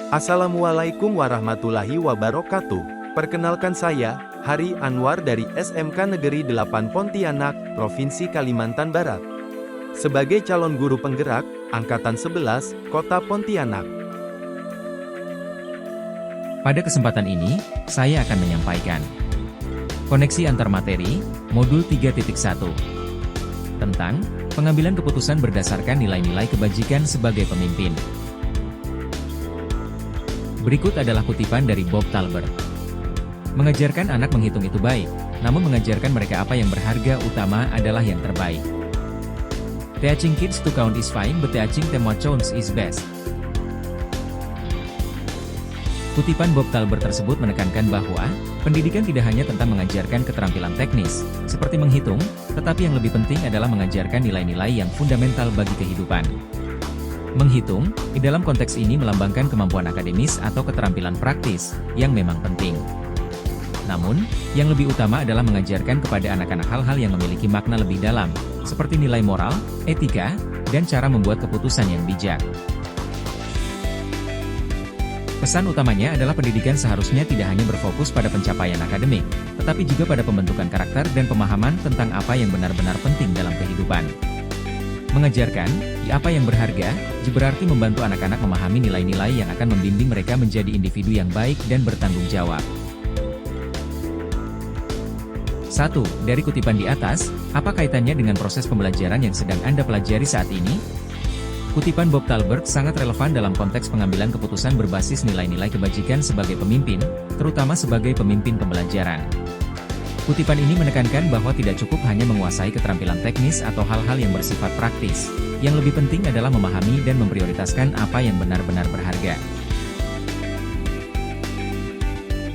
Assalamualaikum warahmatullahi wabarakatuh. Perkenalkan saya, Hari Anwar dari SMK Negeri 8 Pontianak, Provinsi Kalimantan Barat. Sebagai calon guru penggerak, Angkatan 11, Kota Pontianak. Pada kesempatan ini, saya akan menyampaikan koneksi antar materi, modul 3.1, tentang pengambilan keputusan berdasarkan nilai-nilai kebajikan sebagai pemimpin. Berikut adalah kutipan dari Bob Talbert. Mengajarkan anak menghitung itu baik, namun mengajarkan mereka apa yang berharga utama adalah yang terbaik. Teaching kids to count is fine, but teaching them what counts is best. Kutipan Bob Talbert tersebut menekankan bahwa pendidikan tidak hanya tentang mengajarkan keterampilan teknis, seperti menghitung, tetapi yang lebih penting adalah mengajarkan nilai-nilai yang fundamental bagi kehidupan. Menghitung, di dalam konteks ini melambangkan kemampuan akademis atau keterampilan praktis, yang memang penting. Namun, yang lebih utama adalah mengajarkan kepada anak-anak hal-hal yang memiliki makna lebih dalam, seperti nilai moral, etika, dan cara membuat keputusan yang bijak. Pesan utamanya adalah pendidikan seharusnya tidak hanya berfokus pada pencapaian akademik, tetapi juga pada pembentukan karakter dan pemahaman tentang apa yang benar-benar penting dalam kehidupan. Mengajarkan apa yang berharga, berarti membantu anak-anak memahami nilai-nilai yang akan membimbing mereka menjadi individu yang baik dan bertanggung jawab. 1. Dari kutipan di atas, apa kaitannya dengan proses pembelajaran yang sedang Anda pelajari saat ini? Kutipan Bob Talbert sangat relevan dalam konteks pengambilan keputusan berbasis nilai-nilai kebajikan sebagai pemimpin, terutama sebagai pemimpin pembelajaran. Kutipan ini menekankan bahwa tidak cukup hanya menguasai keterampilan teknis atau hal-hal yang bersifat praktis. Yang lebih penting adalah memahami dan memprioritaskan apa yang benar-benar berharga.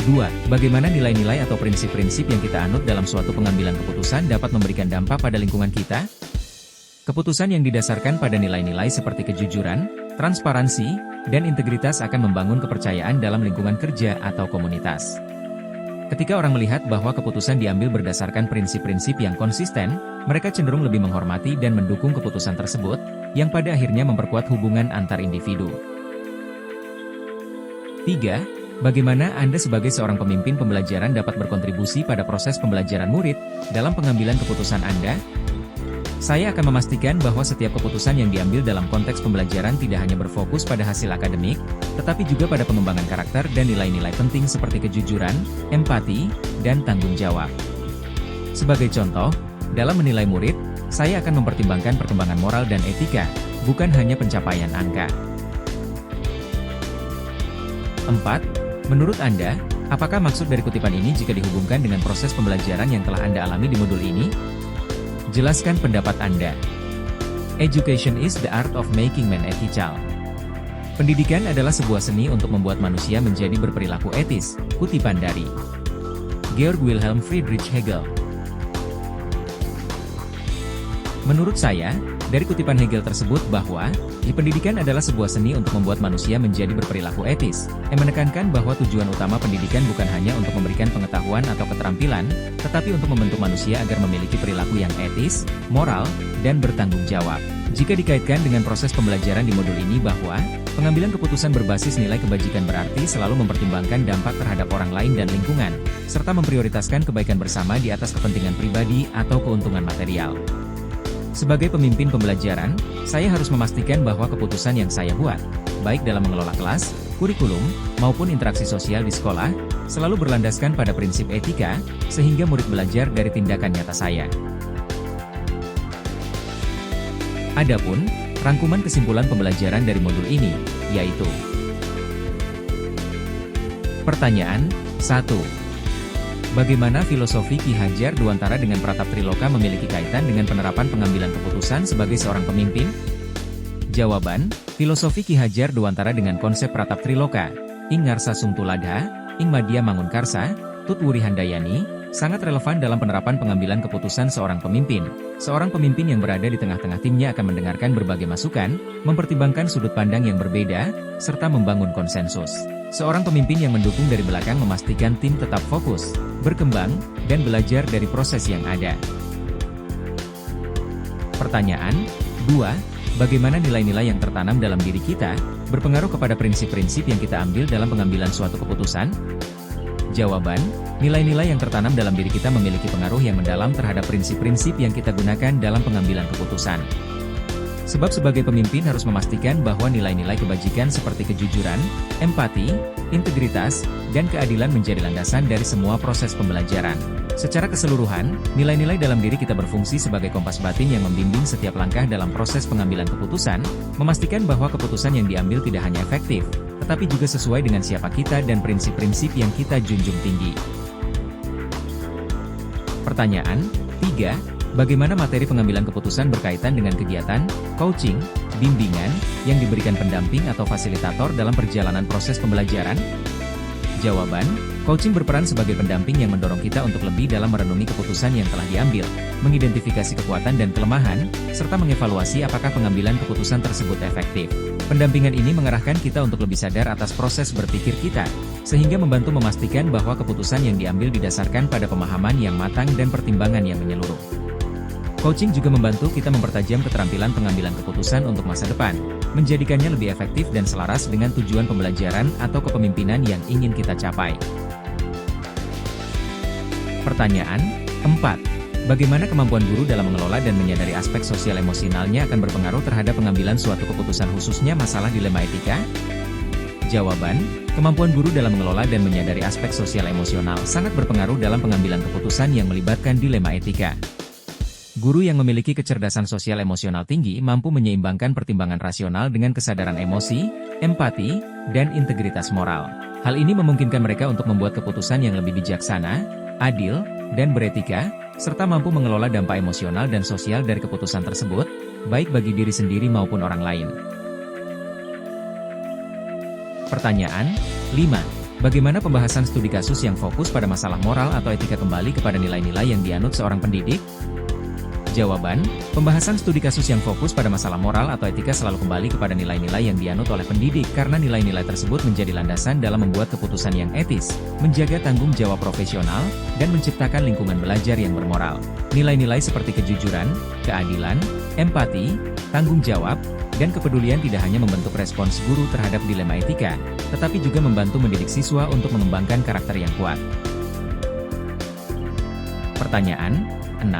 2. Bagaimana nilai-nilai atau prinsip-prinsip yang kita anut dalam suatu pengambilan keputusan dapat memberikan dampak pada lingkungan kita? Keputusan yang didasarkan pada nilai-nilai seperti kejujuran, transparansi, dan integritas akan membangun kepercayaan dalam lingkungan kerja atau komunitas. Ketika orang melihat bahwa keputusan diambil berdasarkan prinsip-prinsip yang konsisten, mereka cenderung lebih menghormati dan mendukung keputusan tersebut, yang pada akhirnya memperkuat hubungan antar individu. 3. Bagaimana Anda sebagai seorang pemimpin pembelajaran dapat berkontribusi pada proses pembelajaran murid dalam pengambilan keputusan Anda? Saya akan memastikan bahwa setiap keputusan yang diambil dalam konteks pembelajaran tidak hanya berfokus pada hasil akademik, tetapi juga pada pengembangan karakter dan nilai-nilai penting seperti kejujuran, empati, dan tanggung jawab. Sebagai contoh, dalam menilai murid, saya akan mempertimbangkan perkembangan moral dan etika, bukan hanya pencapaian angka. 4. Menurut Anda, apakah maksud dari kutipan ini jika dihubungkan dengan proses pembelajaran yang telah Anda alami di modul ini? Jelaskan pendapat Anda. Education is the art of making man ethical. Pendidikan adalah sebuah seni untuk membuat manusia menjadi berperilaku etis. Kutipan dari Georg Wilhelm Friedrich Hegel. Menurut saya, dari kutipan Hegel tersebut bahwa pendidikan adalah sebuah seni untuk membuat manusia menjadi berperilaku etis, yang menekankan bahwa tujuan utama pendidikan bukan hanya untuk memberikan pengetahuan atau keterampilan, tetapi untuk membentuk manusia agar memiliki perilaku yang etis, moral, dan bertanggung jawab. Jika dikaitkan dengan proses pembelajaran di modul ini bahwa pengambilan keputusan berbasis nilai kebajikan berarti selalu mempertimbangkan dampak terhadap orang lain dan lingkungan, serta memprioritaskan kebaikan bersama di atas kepentingan pribadi atau keuntungan material. Sebagai pemimpin pembelajaran, saya harus memastikan bahwa keputusan yang saya buat, baik dalam mengelola kelas, kurikulum, maupun interaksi sosial di sekolah, selalu berlandaskan pada prinsip etika, sehingga murid belajar dari tindakan nyata saya. Adapun, rangkuman kesimpulan pembelajaran dari modul ini, yaitu Pertanyaan 1. Bagaimana filosofi Ki Hajar Dewantara dengan Pratap Triloka memiliki kaitan dengan penerapan pengambilan keputusan sebagai seorang pemimpin? Jawaban, filosofi Ki Hajar Dewantara dengan konsep Pratap Triloka, Ing Ngarsa Sungtuladha, Ing Madya Mangunkarsa, Tut Wuri Handayani, sangat relevan dalam penerapan pengambilan keputusan seorang pemimpin. Seorang pemimpin yang berada di tengah-tengah timnya akan mendengarkan berbagai masukan, mempertimbangkan sudut pandang yang berbeda, serta membangun konsensus. Seorang pemimpin yang mendukung dari belakang memastikan tim tetap fokus, berkembang, dan belajar dari proses yang ada. Pertanyaan 2. bagaimana nilai-nilai yang tertanam dalam diri kita, berpengaruh kepada prinsip-prinsip yang kita ambil dalam pengambilan suatu keputusan? Jawaban, nilai-nilai yang tertanam dalam diri kita memiliki pengaruh yang mendalam terhadap prinsip-prinsip yang kita gunakan dalam pengambilan keputusan. Sebab sebagai pemimpin harus memastikan bahwa nilai-nilai kebajikan seperti kejujuran, empati, integritas, dan keadilan menjadi landasan dari semua proses pembelajaran. Secara keseluruhan, nilai-nilai dalam diri kita berfungsi sebagai kompas batin yang membimbing setiap langkah dalam proses pengambilan keputusan, memastikan bahwa keputusan yang diambil tidak hanya efektif, tetapi juga sesuai dengan siapa kita dan prinsip-prinsip yang kita junjung tinggi. Pertanyaan 3. Bagaimana materi pengambilan keputusan berkaitan dengan kegiatan, coaching, bimbingan, yang diberikan pendamping atau fasilitator dalam perjalanan proses pembelajaran? Jawaban, coaching berperan sebagai pendamping yang mendorong kita untuk lebih dalam merenungi keputusan yang telah diambil, mengidentifikasi kekuatan dan kelemahan, serta mengevaluasi apakah pengambilan keputusan tersebut efektif. Pendampingan ini mengarahkan kita untuk lebih sadar atas proses berpikir kita, sehingga membantu memastikan bahwa keputusan yang diambil didasarkan pada pemahaman yang matang dan pertimbangan yang menyeluruh. Coaching juga membantu kita mempertajam keterampilan pengambilan keputusan untuk masa depan, menjadikannya lebih efektif dan selaras dengan tujuan pembelajaran atau kepemimpinan yang ingin kita capai. Pertanyaan 4. Bagaimana kemampuan guru dalam mengelola dan menyadari aspek sosial emosionalnya akan berpengaruh terhadap pengambilan suatu keputusan khususnya masalah dilema etika? Jawaban, kemampuan guru dalam mengelola dan menyadari aspek sosial emosional sangat berpengaruh dalam pengambilan keputusan yang melibatkan dilema etika. Guru yang memiliki kecerdasan sosial emosional tinggi mampu menyeimbangkan pertimbangan rasional dengan kesadaran emosi, empati, dan integritas moral. Hal ini memungkinkan mereka untuk membuat keputusan yang lebih bijaksana, adil, dan beretika, serta mampu mengelola dampak emosional dan sosial dari keputusan tersebut, baik bagi diri sendiri maupun orang lain. Pertanyaan 5. Bagaimana pembahasan studi kasus yang fokus pada masalah moral atau etika kembali kepada nilai-nilai yang dianut seorang pendidik? Jawaban, pembahasan studi kasus yang fokus pada masalah moral atau etika selalu kembali kepada nilai-nilai yang dianut oleh pendidik karena nilai-nilai tersebut menjadi landasan dalam membuat keputusan yang etis, menjaga tanggung jawab profesional, dan menciptakan lingkungan belajar yang bermoral. Nilai-nilai seperti kejujuran, keadilan, empati, tanggung jawab, dan kepedulian tidak hanya membentuk respons guru terhadap dilema etika, tetapi juga membantu mendidik siswa untuk mengembangkan karakter yang kuat. Pertanyaan 6.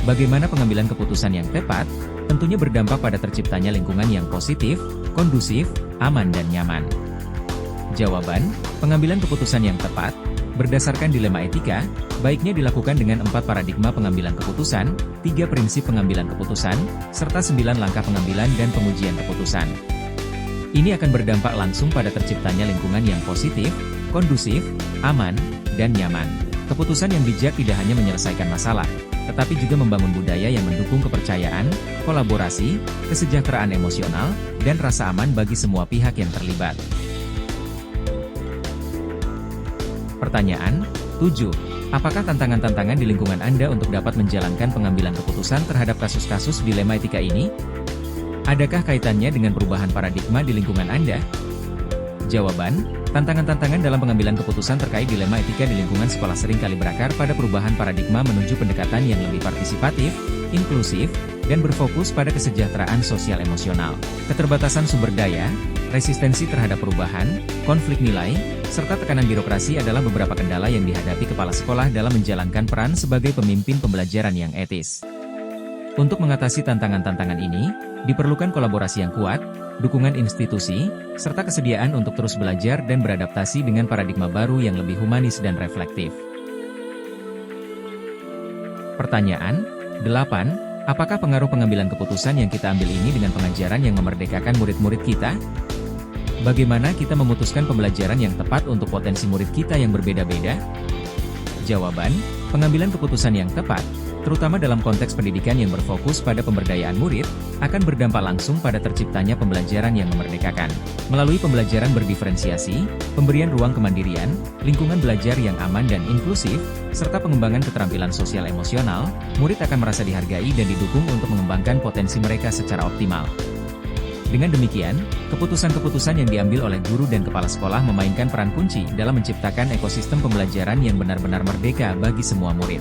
Bagaimana pengambilan keputusan yang tepat, tentunya berdampak pada terciptanya lingkungan yang positif, kondusif, aman dan nyaman. Jawaban, pengambilan keputusan yang tepat, berdasarkan dilema etika, baiknya dilakukan dengan 4 paradigma pengambilan keputusan, 3 prinsip pengambilan keputusan, serta 9 langkah pengambilan dan pengujian keputusan. Ini akan berdampak langsung pada terciptanya lingkungan yang positif, kondusif, aman, dan nyaman. Keputusan yang bijak tidak hanya menyelesaikan masalah, tetapi juga membangun budaya yang mendukung kepercayaan, kolaborasi, kesejahteraan emosional, dan rasa aman bagi semua pihak yang terlibat. Pertanyaan 7. Apakah tantangan-tantangan di lingkungan Anda untuk dapat menjalankan pengambilan keputusan terhadap kasus-kasus dilema etika ini? Adakah kaitannya dengan perubahan paradigma di lingkungan Anda? Jawaban, tantangan-tantangan dalam pengambilan keputusan terkait dilema etika di lingkungan sekolah seringkali berakar pada perubahan paradigma menuju pendekatan yang lebih partisipatif, inklusif, dan berfokus pada kesejahteraan sosial emosional. Keterbatasan sumber daya, resistensi terhadap perubahan, konflik nilai, serta tekanan birokrasi adalah beberapa kendala yang dihadapi kepala sekolah dalam menjalankan peran sebagai pemimpin pembelajaran yang etis. Untuk mengatasi tantangan-tantangan ini, diperlukan kolaborasi yang kuat, dukungan institusi, serta kesediaan untuk terus belajar dan beradaptasi dengan paradigma baru yang lebih humanis dan reflektif. Pertanyaan 8. Apakah pengaruh pengambilan keputusan yang kita ambil ini dengan pengajaran yang memerdekakan murid-murid kita? Bagaimana kita memutuskan pembelajaran yang tepat untuk potensi murid kita yang berbeda-beda? Jawaban, pengambilan keputusan yang tepat, terutama dalam konteks pendidikan yang berfokus pada pemberdayaan murid, akan berdampak langsung pada terciptanya pembelajaran yang memerdekakan. Melalui pembelajaran berdiferensiasi, pemberian ruang kemandirian, lingkungan belajar yang aman dan inklusif, serta pengembangan keterampilan sosial emosional, murid akan merasa dihargai dan didukung untuk mengembangkan potensi mereka secara optimal. Dengan demikian, keputusan-keputusan yang diambil oleh guru dan kepala sekolah memainkan peran kunci dalam menciptakan ekosistem pembelajaran yang benar-benar merdeka bagi semua murid.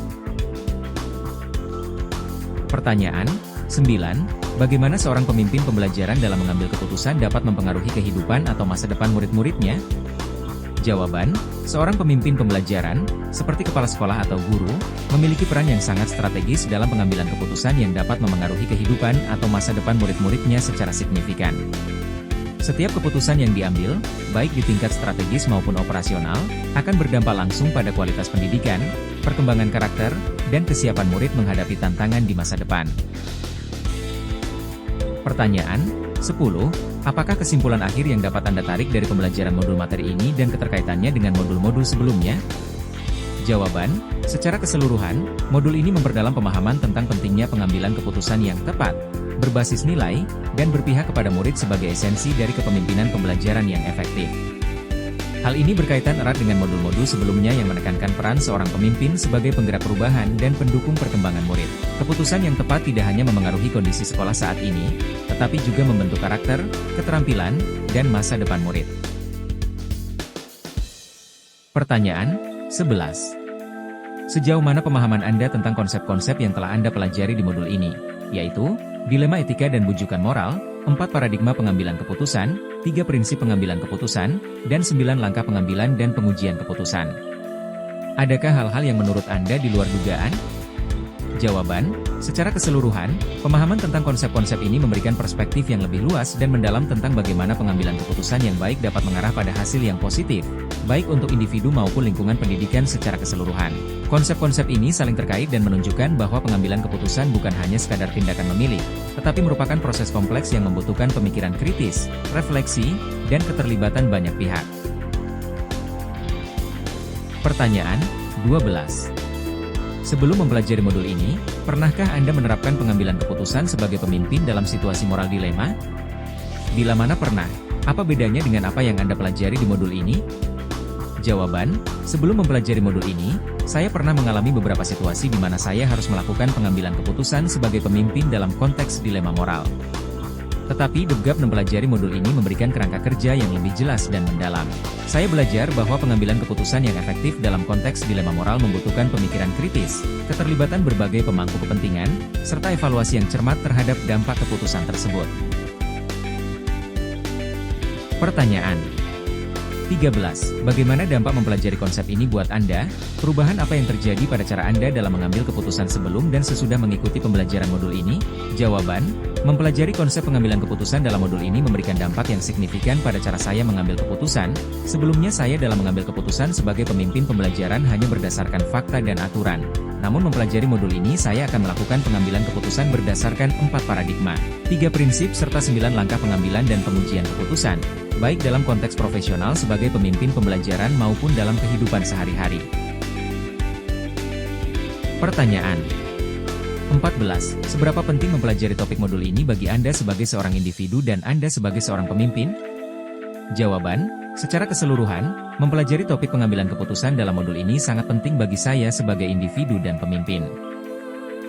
Pertanyaan 9. Bagaimana seorang pemimpin pembelajaran dalam mengambil keputusan dapat mempengaruhi kehidupan atau masa depan murid-muridnya? Jawaban, seorang pemimpin pembelajaran, seperti kepala sekolah atau guru, memiliki peran yang sangat strategis dalam pengambilan keputusan yang dapat memengaruhi kehidupan atau masa depan murid-muridnya secara signifikan. Setiap keputusan yang diambil, baik di tingkat strategis maupun operasional, akan berdampak langsung pada kualitas pendidikan, perkembangan karakter, dan kesiapan murid menghadapi tantangan di masa depan. Pertanyaan 10. Apakah kesimpulan akhir yang dapat Anda tarik dari pembelajaran modul materi ini dan keterkaitannya dengan modul-modul sebelumnya? Jawaban, secara keseluruhan, modul ini memperdalam pemahaman tentang pentingnya pengambilan keputusan yang tepat, berbasis nilai, dan berpihak kepada murid sebagai esensi dari kepemimpinan pembelajaran yang efektif. Hal ini berkaitan erat dengan modul-modul sebelumnya yang menekankan peran seorang pemimpin sebagai penggerak perubahan dan pendukung perkembangan murid. Keputusan yang tepat tidak hanya memengaruhi kondisi sekolah saat ini, tetapi juga membentuk karakter, keterampilan, dan masa depan murid. Pertanyaan 11. Sejauh mana pemahaman Anda tentang konsep-konsep yang telah Anda pelajari di modul ini, yaitu dilema etika dan bujukan moral, 4 paradigma pengambilan keputusan, 3 prinsip pengambilan keputusan, dan 9 langkah pengambilan dan pengujian keputusan. Adakah hal-hal yang menurut Anda di luar dugaan? Jawaban, secara keseluruhan, pemahaman tentang konsep-konsep ini memberikan perspektif yang lebih luas dan mendalam tentang bagaimana pengambilan keputusan yang baik dapat mengarah pada hasil yang positif, baik untuk individu maupun lingkungan pendidikan secara keseluruhan. Konsep-konsep ini saling terkait dan menunjukkan bahwa pengambilan keputusan bukan hanya sekadar tindakan memilih, tetapi merupakan proses kompleks yang membutuhkan pemikiran kritis, refleksi, dan keterlibatan banyak pihak. Pertanyaan 12. Sebelum mempelajari modul ini, pernahkah Anda menerapkan pengambilan keputusan sebagai pemimpin dalam situasi moral dilema? Bila mana pernah? Apa bedanya dengan apa yang Anda pelajari di modul ini? Jawaban, sebelum mempelajari modul ini, saya pernah mengalami beberapa situasi di mana saya harus melakukan pengambilan keputusan sebagai pemimpin dalam konteks dilema moral. Tetapi dengan mempelajari modul ini memberikan kerangka kerja yang lebih jelas dan mendalam. Saya belajar bahwa pengambilan keputusan yang efektif dalam konteks dilema moral membutuhkan pemikiran kritis, keterlibatan berbagai pemangku kepentingan, serta evaluasi yang cermat terhadap dampak keputusan tersebut. Pertanyaan 13. Bagaimana dampak mempelajari konsep ini buat Anda? Perubahan apa yang terjadi pada cara Anda dalam mengambil keputusan sebelum dan sesudah mengikuti pembelajaran modul ini? Jawaban, mempelajari konsep pengambilan keputusan dalam modul ini memberikan dampak yang signifikan pada cara saya mengambil keputusan. Sebelumnya saya dalam mengambil keputusan sebagai pemimpin pembelajaran hanya berdasarkan fakta dan aturan. Namun mempelajari modul ini saya akan melakukan pengambilan keputusan berdasarkan 4 paradigma, 3 prinsip serta 9 langkah pengambilan dan pengujian keputusan, baik dalam konteks profesional sebagai pemimpin pembelajaran maupun dalam kehidupan sehari-hari. Pertanyaan 14. Seberapa penting mempelajari topik modul ini bagi Anda sebagai seorang individu dan Anda sebagai seorang pemimpin? Jawaban, secara keseluruhan, mempelajari topik pengambilan keputusan dalam modul ini sangat penting bagi saya sebagai individu dan pemimpin.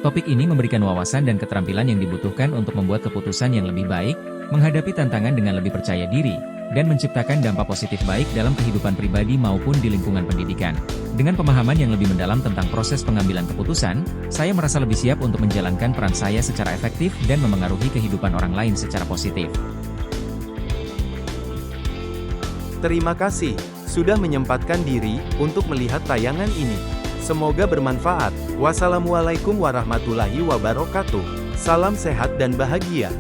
Topik ini memberikan wawasan dan keterampilan yang dibutuhkan untuk membuat keputusan yang lebih baik, menghadapi tantangan dengan lebih percaya diri, dan menciptakan dampak positif baik dalam kehidupan pribadi maupun di lingkungan pendidikan. Dengan pemahaman yang lebih mendalam tentang proses pengambilan keputusan, saya merasa lebih siap untuk menjalankan peran saya secara efektif dan memengaruhi kehidupan orang lain secara positif. Terima kasih sudah menyempatkan diri untuk melihat tayangan ini. Semoga bermanfaat. Wassalamualaikum warahmatullahi wabarakatuh. Salam sehat dan bahagia.